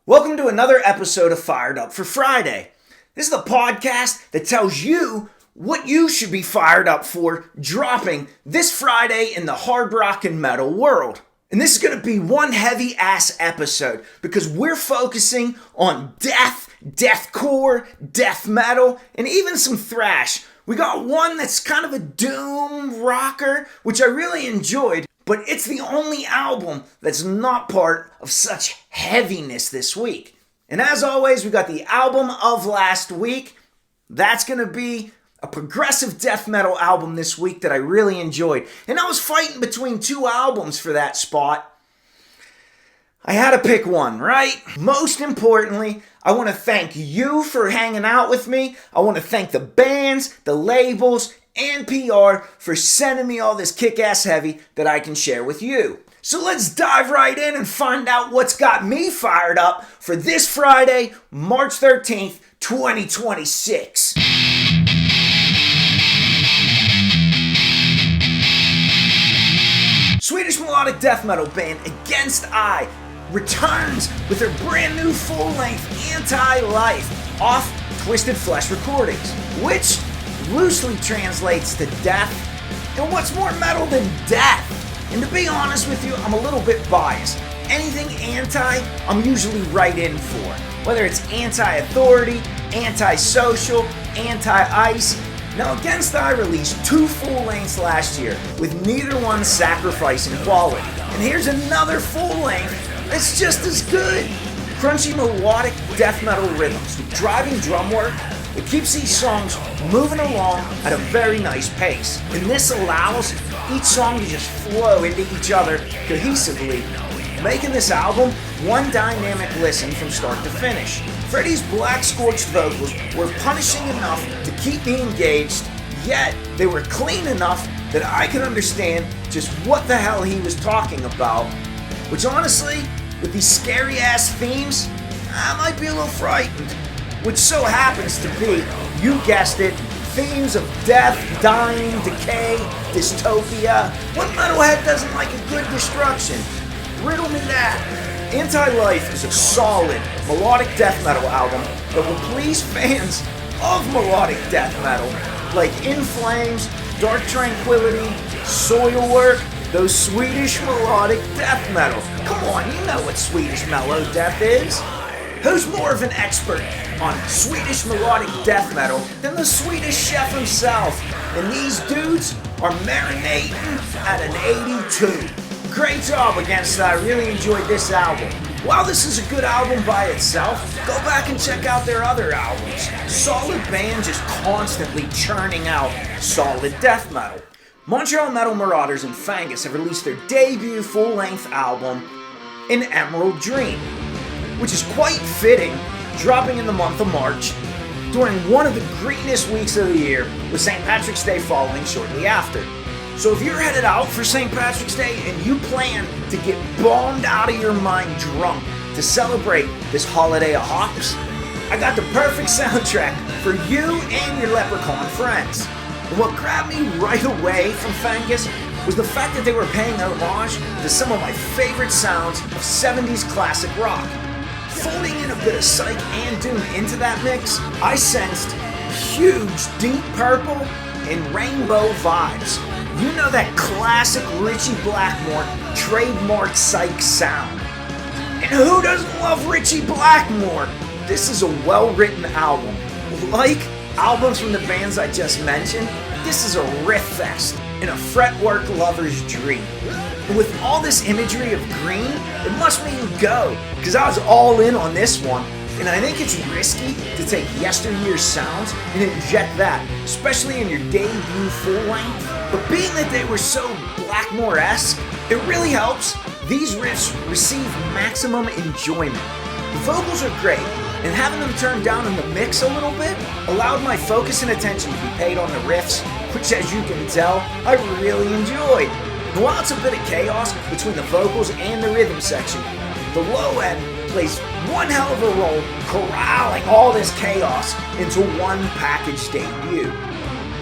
Welcome to another episode of Fired Up for Friday. This is the podcast that tells you what you should be fired up for dropping this Friday in the hard rock and metal world. And this is going to be one heavy ass episode because we're focusing on death, deathcore, death metal, and even some thrash. We got one that's kind of a doom rocker, which I really enjoyed. But it's the only album that's not part of such heaviness this week. And as always, we got the album of last week. That's going to be a progressive death metal album this week that I really enjoyed. And I was fighting between two albums for that spot. I had to pick one, right? Most importantly, I want to thank you for hanging out with me. I want to thank the bands, the labels, and PR for sending me all this kick-ass heavy that I can share with you. So let's dive right in and find out what's got me fired up for this Friday, March 13th, 2026. Swedish melodic death metal band Against I returns with their brand new full-length Anti-Life off Twisted Flesh Recordings, which loosely translates to death, and what's more metal than death? And to be honest with you, I'm a little bit biased. Anything anti, I'm usually right in for. Whether it's anti-authority, anti-social, anti-ice. Now Against I released 2 full lengths last year, with neither one sacrificing quality. And here's another full length that's just as good. Crunchy melodic death metal rhythms with driving drum work. It keeps these songs moving along at a very nice pace. And this allows each song to just flow into each other cohesively, making this album one dynamic listen from start to finish. Freddie's black-scorched vocals were punishing enough to keep me engaged, yet they were clean enough that I could understand just what the hell he was talking about. Which honestly, with these scary-ass themes, I might be a little frightened. Which so happens to be, you guessed it, themes of death, dying, decay, dystopia. What metalhead doesn't like a good destruction? Riddle me that. Anti-Life is a solid melodic death metal album that will please fans of melodic death metal, like In Flames, Dark Tranquility, Soilwork, those Swedish melodic death metal. Come on, you know what Swedish mellow death is. Who's more of an expert on Swedish melodic death metal than the Swedish chef himself? And these dudes are marinating at an 82. Great job, Against I. Really enjoyed this album. While this is a good album by itself, go back and check out their other albums. Solid band just constantly churning out solid death metal. Montreal Metal Marauders and Fangus have released their debut full-length album, An Emerald Dream, which is quite fitting, dropping in the month of March, during one of the greenest weeks of the year, with St. Patrick's Day following shortly after. So if you're headed out for St. Patrick's Day and you plan to get bombed out of your mind drunk to celebrate this holiday of hops, I got the perfect soundtrack for you and your leprechaun friends. And what grabbed me right away from Fangus was the fact that they were paying homage to some of my favorite sounds of 70s classic rock. Folding in a bit of Psych and Doom into that mix, I sensed huge Deep Purple and Rainbow vibes. You know that classic Ritchie Blackmore trademark Psych sound. And who doesn't love Ritchie Blackmore? This is a well-written album. Like albums from the bands I just mentioned, this is a riff fest and a fretwork lover's dream. And with all this imagery of green, it must mean go, because I was all in on this one, and I think it's risky to take yesteryear's sounds and inject that, especially in your debut full-length. But being that they were so Blackmore-esque, it really helps these riffs receive maximum enjoyment. The vocals are great, and having them turned down in the mix a little bit allowed my focus and attention to be paid on the riffs, which as you can tell, I really enjoyed. And while it's a bit of chaos between the vocals and the rhythm section, the low end plays one hell of a role corralling all this chaos into one package debut.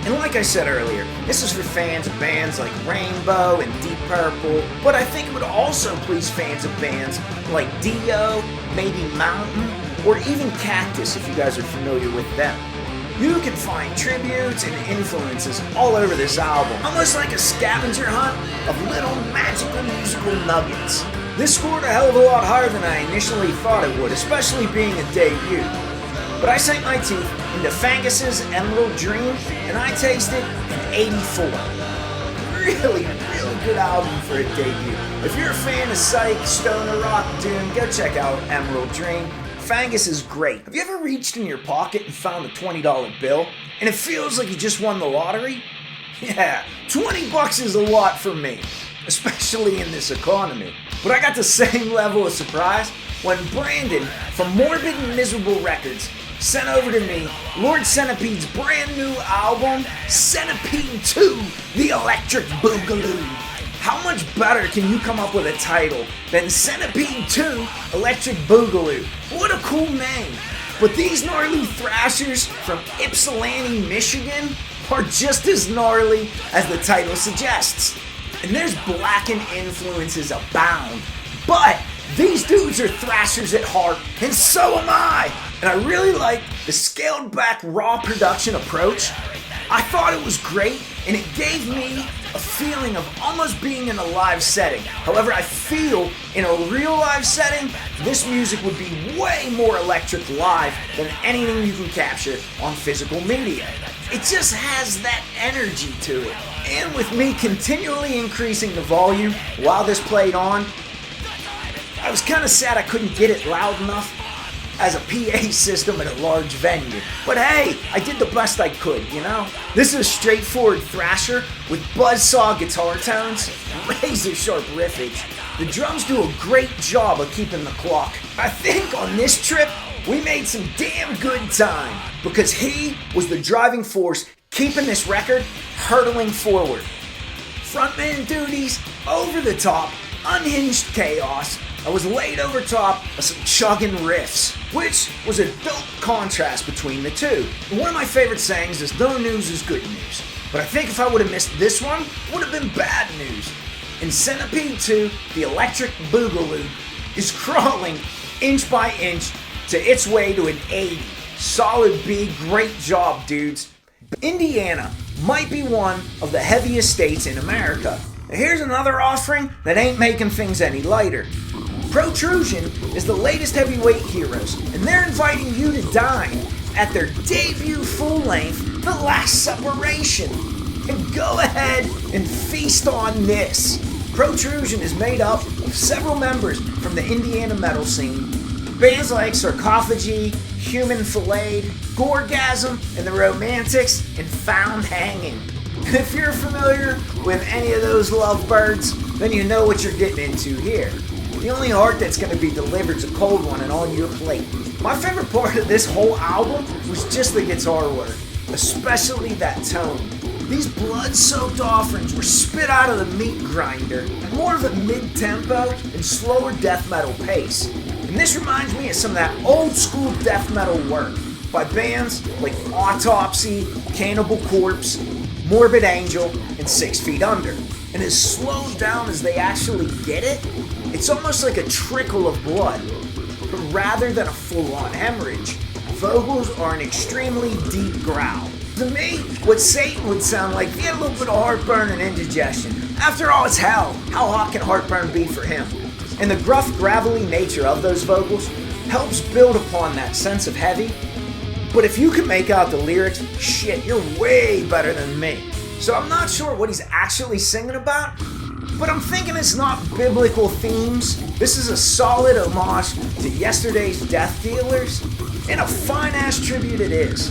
And like I said earlier, this is for fans of bands like Rainbow and Deep Purple, but I think it would also please fans of bands like Dio, maybe Mountain, or even Cactus if you guys are familiar with them. You can find tributes and influences all over this album, almost like a scavenger hunt of little magical musical nuggets. This scored a hell of a lot higher than I initially thought it would, especially being a debut. But I sank my teeth into Fangus's Emerald Dream, and I tasted an 84. Really good album for a debut. If you're a fan of Psych, Stoner Rock, Doom, go check out Emerald Dream. Fangus is great. Have you ever reached in your pocket and found a $20 bill, and it feels like you just won the lottery? Yeah, 20 bucks is a lot for me, especially in this economy. But I got the same level of surprise when Brandon from Morbid and Miserable Records sent over to me Lord Centipede's brand new album, Centipede 2, The Electric Boogaloo. How much better can you come up with a title than Centipede 2, Electric Boogaloo? What a cool name. But these gnarly thrashers from Ypsilanti, Michigan are just as gnarly as the title suggests. And there's blackened influences abound. But these dudes are thrashers at heart, and so am I. And I really like the scaled back raw production approach. I thought it was great, and it gave me a feeling of almost being in a live setting. However, I feel in a real live setting, this music would be way more electric live than anything you can capture on physical media. It just has that energy to it. And with me continually increasing the volume while this played on, I was kind of sad I couldn't get it loud enough as a PA system at a large venue. But hey, I did the best I could, you know? This is a straightforward thrasher with buzzsaw guitar tones, razor sharp riffage. The drums do a great job of keeping the clock. I think on this trip, we made some damn good time because he was the driving force keeping this record hurtling forward. Frontman duties, over the top, unhinged chaos. I was laid over top of some chugging riffs, which was a dope contrast between the two. And one of my favorite sayings is, no news is good news. But I think if I would have missed this one, it would have been bad news. In Centipede 2, the Electric Boogaloo is crawling inch by inch to its way to an 80. Solid B, great job, dudes. Indiana might be one of the heaviest states in America. Now here's another offering that ain't making things any lighter. Protrusion is the latest heavyweight heroes, and they're inviting you to dine at their debut full-length, The Last Supperation. And go ahead and feast on this. Protrusion is made up of several members from the Indiana metal scene. Bands like Sarcophagy, Human Filleted, Gorgasm, and the Romantics, and Found Hanging. And if you're familiar with any of those lovebirds, then you know what you're getting into here. The only heart that's going to be delivered is a cold one and on your plate. My favorite part of this whole album was just the guitar work, especially that tone. These blood-soaked offerings were spit out of the meat grinder at more of a mid-tempo and slower death metal pace. And this reminds me of some of that old-school death metal work by bands like Autopsy, Cannibal Corpse, Morbid Angel, and 6 Feet Under. And as slowed down as they actually get it, it's almost like a trickle of blood, but rather than a full-on hemorrhage. Vocals are an extremely deep growl. To me, what Satan would sound like if he had a little bit of heartburn and indigestion. After all, it's hell. How hot can heartburn be for him? And the gruff, gravelly nature of those vocals helps build upon that sense of heavy. But if you can make out the lyrics, shit, you're way better than me. So I'm not sure what he's actually singing about, but I'm thinking it's not biblical themes. This is a solid homage to yesterday's death dealers, and a fine-ass tribute it is.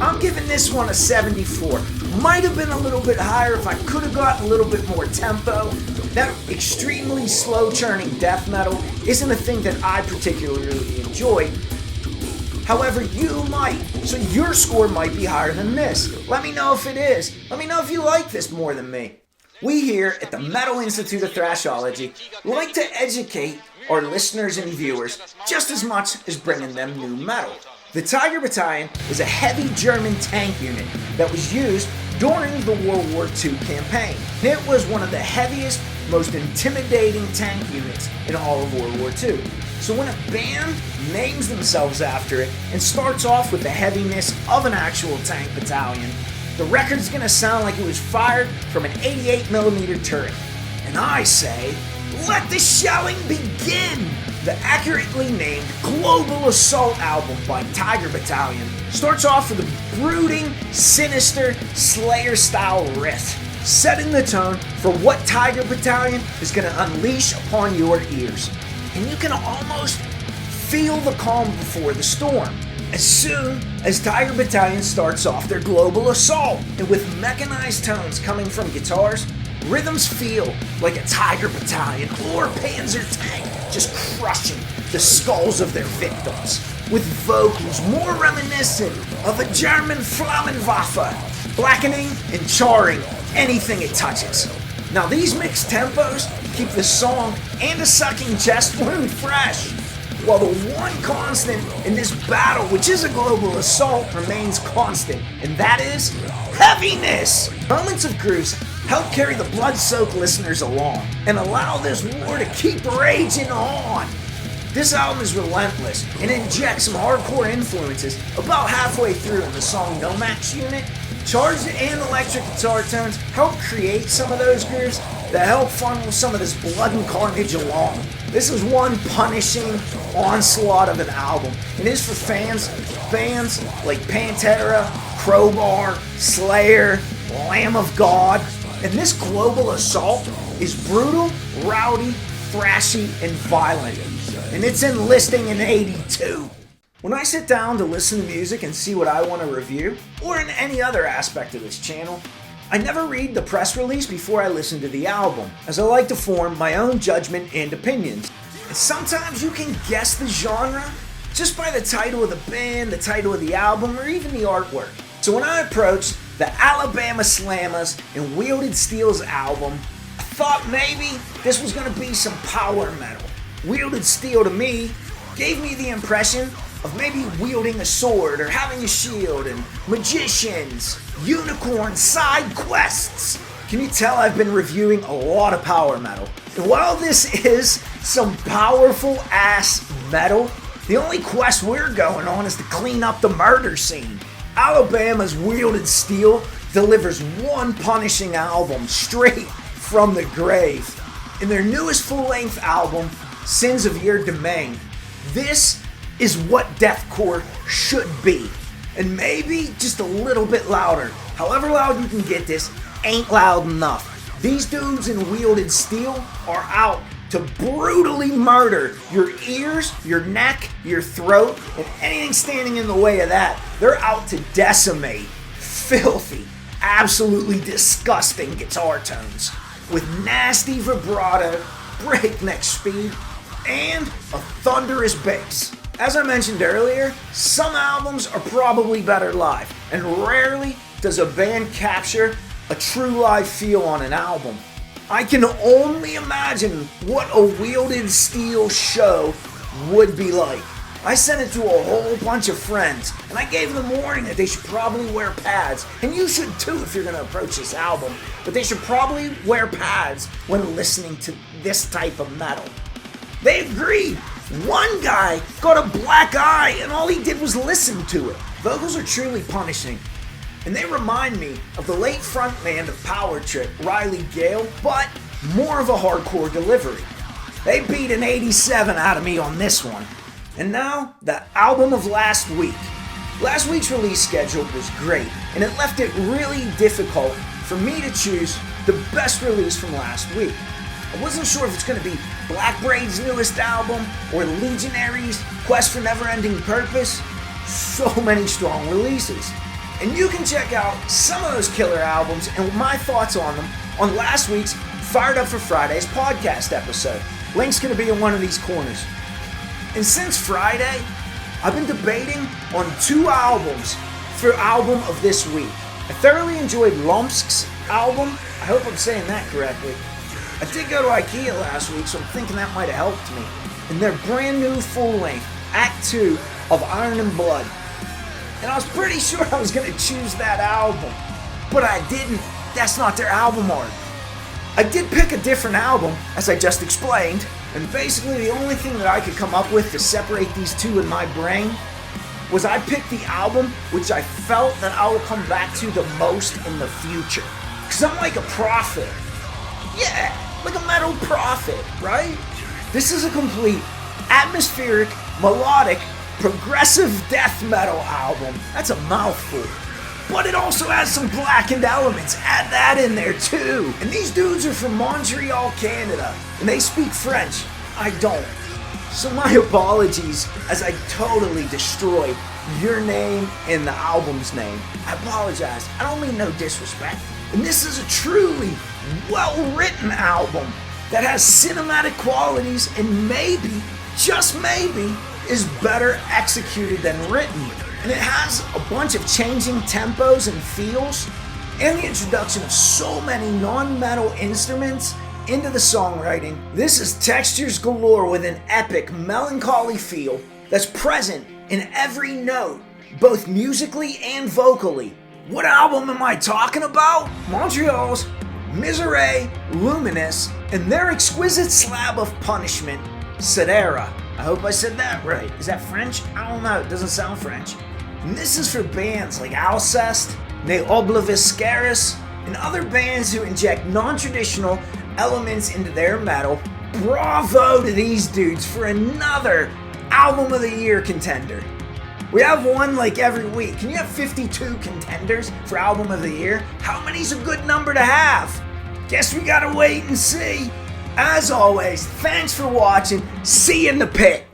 I'm giving this one a 74. Might have been a little bit higher if I could have gotten a little bit more tempo. That extremely slow-churning death metal isn't a thing that I particularly enjoy. However, you might, so your score might be higher than this. Let me know if it is. Let me know if you like this more than me. We here at the Metal Institute of Thrashology like to educate our listeners and viewers just as much as bringing them new metal. The Tiger Battalion is a heavy German tank unit that was used during the World War II campaign. It was one of the heaviest, most intimidating tank units in all of World War II. So when a band names themselves after it and starts off with the heaviness of an actual tank battalion, the record's gonna sound like it was fired from an 88mm turret. And I say, let the shelling begin! The accurately named Global Assault album by Tiger Battalion starts off with a brooding, sinister, Slayer-style riff, setting the tone for what Tiger Battalion is going to unleash upon your ears. And you can almost feel the calm before the storm as soon as Tiger Battalion starts off their Global Assault, and with mechanized tones coming from guitars, rhythms feel like a Tiger Battalion or Panzer tank just crushing the skulls of their victims, with vocals more reminiscent of a German Flammenwaffe, blackening and charring anything it touches. Now these mixed tempos keep the song and a sucking chest wound fresh, while the one constant in this battle, which is a global assault, remains constant, and that is heaviness. Moments of grooves help carry the blood-soaked listeners along and allow this war to keep raging on. This album is relentless and injects some hardcore influences about halfway through in the song No Max Unit. Charged and electric guitar tones help create some of those grooves that help funnel some of this blood and carnage along. This is one punishing onslaught of an album. It is for bands like Pantera, Crowbar, Slayer, Lamb of God. And this global assault is brutal, rowdy, thrashy, and violent. And it's enlisting in 82. When I sit down to listen to music and see what I want to review, or in any other aspect of this channel, I never read the press release before I listen to the album, as I like to form my own judgment and opinions. And sometimes you can guess the genre just by the title of the band, the title of the album, or even the artwork. So when I approached the Alabama Slammers and Wielded Steel's album, I thought maybe this was going to be some power metal. Wielded Steel to me gave me the impression of maybe wielding a sword or having a shield and magicians, unicorns, side quests. Can you tell I've been reviewing a lot of power metal? And while this is some powerful ass metal, the only quest we're going on is to clean up the murder scene. Alabama's Wielded Steel delivers one punishing album straight from the grave. In their newest full-length album, Sins of Your Domain, this is what deathcore should be. And maybe just a little bit louder. However loud you can get this ain't loud enough. These dudes in Wielded Steel are out to brutally murder your ears, your neck, your throat, and anything standing in the way of that. They're out to decimate filthy, absolutely disgusting guitar tones with nasty vibrato, breakneck speed, and a thunderous bass. As I mentioned earlier, some albums are probably better live, and rarely does a band capture a true live feel on an album. I can only imagine what a Wielded Steel show would be like. I sent it to a whole bunch of friends, and I gave them warning that they should probably wear pads, and you should too if you're going to approach this album, but they should probably wear pads when listening to this type of metal. They agreed. One guy got a black eye and all he did was listen to it. Vocals are truly punishing, and they remind me of the late frontman of Power Trip, Riley Gale, but more of a hardcore delivery. They beat an 87 out of me on this one. And now, the album of last week. Last week's release schedule was great, and it left it really difficult for me to choose the best release from last week. I wasn't sure if it's going to be Black Braid's newest album or Legionary's Quest for Never-Ending Purpose. So many strong releases. And you can check out some of those killer albums and my thoughts on them on last week's Fired Up for Friday's podcast episode. Link's going to be in one of these corners. And since Friday, I've been debating on two albums for album of this week. I thoroughly enjoyed Lumpsk's album. I hope I'm saying that correctly. I did go to IKEA last week, so I'm thinking that might have helped me. And their brand new full-length, Act 2 of Iron and Blood. And I was pretty sure I was going to choose that album. But I didn't. That's not their album art. I did pick a different album, as I just explained, And basically the only thing that I could come up with to separate these two in my brain was I picked the album which I felt that I will come back to the most in the future. Because I'm like a prophet. Yeah, like a metal prophet, right? This is a complete atmospheric, melodic, progressive death metal album. That's a mouthful. But it also has some blackened elements. Add that in there too. And these dudes are from Montreal, Canada. And they speak French. I don't. So my apologies as I totally destroyed your name and the album's name. I apologize. I don't mean no disrespect. And this is a truly well-written album that has cinematic qualities and maybe, just maybe, is better executed than written. And it has a bunch of changing tempos and feels, and the introduction of so many non-metal instruments into the songwriting. This is textures galore with an epic, melancholy feel that's present in every note, both musically and vocally. What album am I talking about? Montreal's Misere, Luminis, and their exquisite slab of punishment, Sidera. I hope I said that right. Is that French? I don't know, it doesn't sound French. And this is for bands like Alcest, Ne Obliviscaris, and other bands who inject non-traditional elements into their metal. Bravo to these dudes for another Album of the Year contender. We have one like every week. Can you have 52 contenders for Album of the Year? How many's a good number to have? Guess we gotta wait and see. As always, thanks for watching. See you in the pit.